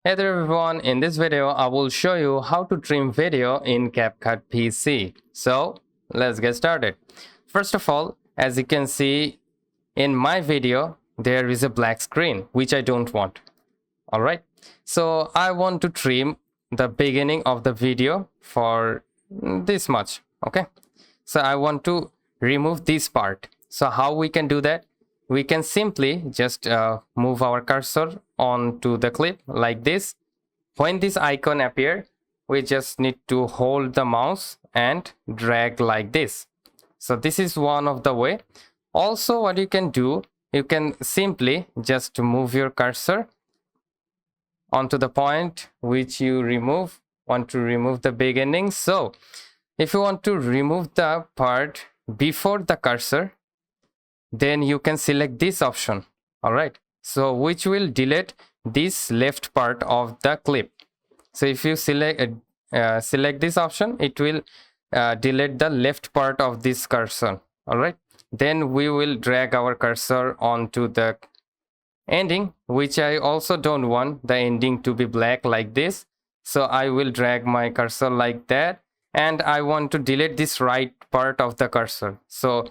Hey there everyone, in this video I will show you how to trim video in CapCut PC. So let's get started. First of all, as you can see in my video, there is a black screen which I don't want. Alright, so I want to trim the beginning of the video for this much. Okay, so I want to remove this part. So how we can do that? We can simply just move our cursor onto the clip like this. When this icon appears, we just need to hold the mouse and drag like this. So this is one of the way. Also, what you can do, you can simply just move your cursor onto the point which you want to remove the beginning. So if you want to remove the part before the cursor, then you can select this option. All right, so which will delete this left part of the clip. So if you select this option, it will delete the left part of this cursor. All right, then we will drag our cursor onto the ending, which I also don't want the ending to be black like this. So I will drag my cursor like that, and I want to delete this right part of the cursor. So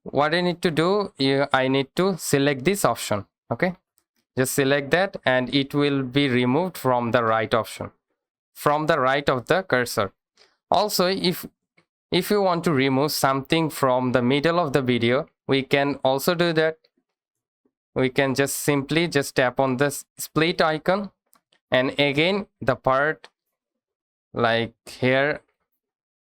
what I need to do, I need to select this option. Okay, just select that and it will be removed from the right option, from the right of the cursor. Also, if you want to remove something from the middle of the video, we can also do that. We can just simply just tap on this split icon, and again the part like here,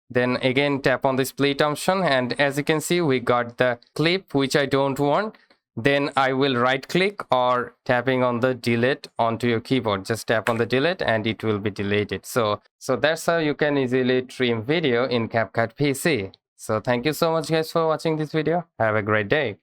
then again tap on the split option, and as you can see we got the clip which I don't want. Then I will right click or tapping on the delete onto your keyboard. Just tap on the delete and it will be deleted. So that's how you can easily trim video in CapCut PC. So thank you so much guys for watching this video. Have a great day.